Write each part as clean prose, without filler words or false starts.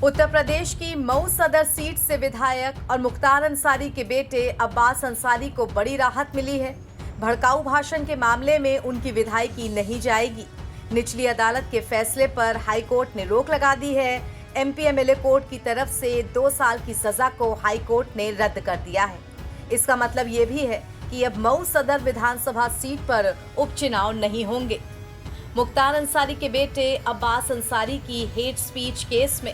उत्तर प्रदेश की मऊ सदर सीट से विधायक और मुख्तार अंसारी के बेटे अब्बास अंसारी को बड़ी राहत मिली है। भड़काऊ भाषण के मामले में उनकी विधायकी नहीं जाएगी। निचली अदालत के फैसले पर हाई कोर्ट ने रोक लगा दी है। एमपी एमएलए कोर्ट की तरफ से 2 साल की सजा को हाई कोर्ट ने रद्द कर दिया है। इसका मतलब ये भी है कि अब मऊ सदर विधानसभा सीट पर उपचुनाव नहीं होंगे। मुख्तार अंसारी के बेटे अब्बास अंसारी की हेट स्पीच केस में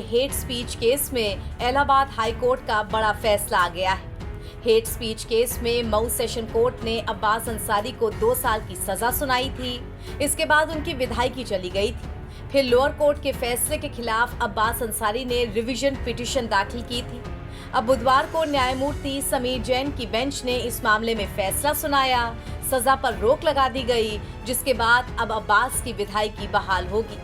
हेट स्पीच केस में इलाहाबाद हाई कोर्ट का बड़ा फैसला आ गया है। हेट स्पीच केस में मऊ सेशन कोर्ट ने अब्बास अंसारी को 2 साल की सजा सुनाई थी। इसके बाद उनकी विधायकी चली गई थी। फिर लोअर कोर्ट के फैसले के खिलाफ अब्बास अंसारी ने रिवीजन पिटीशन दाखिल की थी। अब बुधवार को न्यायमूर्ति समीर जैन की बेंच ने इस मामले में फैसला सुनाया। सजा पर रोक लगा दी गई, जिसके बाद अब अब्बास की विधायकी बहाल होगी।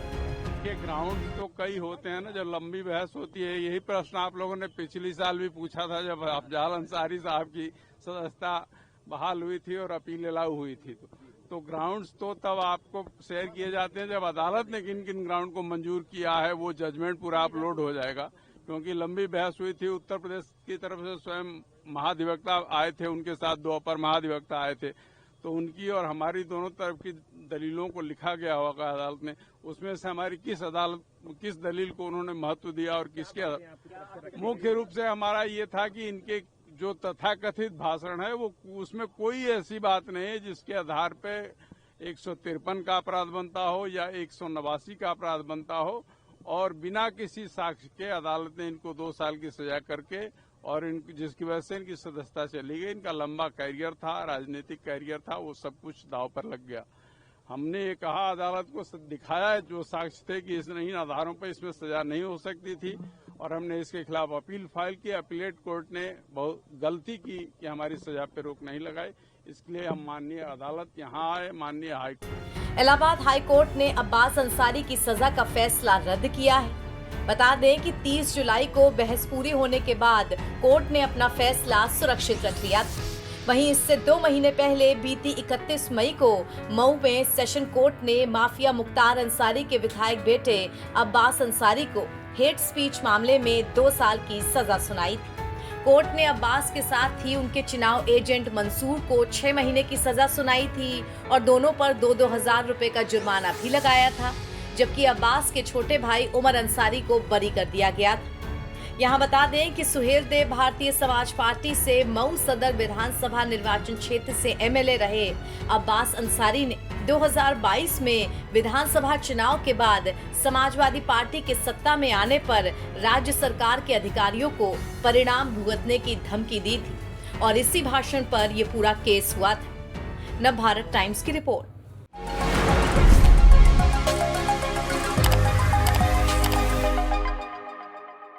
ग्राउंड तो कई होते हैं ना, जब लंबी बहस होती है। यही प्रश्न आप लोगों ने पिछली साल भी पूछा था, जब अफजाल अंसारी साहब की सदस्यता बहाल हुई थी और अपील अलाउ हुई थी। तो ग्राउंड्स तो तब आपको शेयर किए जाते हैं जब अदालत ने किन किन ग्राउंड को मंजूर किया है। वो जजमेंट पूरा अपलोड हो जाएगा, क्योंकि लंबी बहस हुई थी। उत्तर प्रदेश की तरफ से स्वयं महाधिवक्ता आए थे, उनके साथ 2 अपर महाधिवक्ता आए थे। तो उनकी और हमारी दोनों तरफ की दलीलों को लिखा गया होगा अदालत में। उसमें से हमारी किस दलील को उन्होंने महत्व दिया और किसके। मुख्य रूप से हमारा ये था कि इनके जो तथाकथित भाषण है वो उसमें कोई ऐसी बात नहीं है जिसके आधार पे 153 का अपराध बनता हो या 189 का अपराध बनता हो। और बिना किसी साक्ष्य के अदालत ने इनको 2 साल की सजा करके और जिसकी वजह से इनकी सदस्यता चली गई। इनका लंबा कैरियर था, राजनीतिक कैरियर था, वो सब कुछ दांव पर लग गया। हमने ये कहा, अदालत को दिखाया है जो साक्ष्य थे कि इन आधारों पर इसमें सजा नहीं हो सकती थी, और हमने इसके खिलाफ अपील फाइल की। अपीलेट कोर्ट ने बहुत गलती की कि हमारी सजा पे रोक नहीं लगाई। इसके लिए हम माननीय अदालत यहाँ आए, माननीय हाईकोर्ट। इलाहाबाद हाई कोर्ट ने अब्बास अंसारी की सजा का फैसला रद्द किया है। बता दें कि 30 जुलाई को बहस पूरी होने के बाद कोर्ट ने अपना फैसला सुरक्षित रख लिया था। वहीं इससे 2 महीने पहले बीती 31 मई को मऊ में सेशन कोर्ट ने माफिया मुख्तार अंसारी के विधायक बेटे अब्बास अंसारी को हेट स्पीच मामले में 2 साल की सजा सुनाई थी। कोर्ट ने अब्बास के साथ ही उनके चुनाव एजेंट मंसूर को 6 महीने की सजा सुनाई थी और दोनों पर 2-2 हजार रुपए का जुर्माना भी लगाया था, जबकि अब्बास के छोटे भाई उमर अंसारी को बरी कर दिया गया था। यहाँ बता दें कि सुहेल देव भारतीय समाज पार्टी से मऊ सदर विधानसभा निर्वाचन क्षेत्र से एमएलए रहे अब्बास अंसारी ने 2022 में विधानसभा चुनाव के बाद समाजवादी पार्टी के सत्ता में आने पर राज्य सरकार के अधिकारियों को परिणाम भुगतने की धमकी दी थी और इसी भाषण पर यह पूरा केस हुआ था। नवभारत टाइम्स की रिपोर्ट।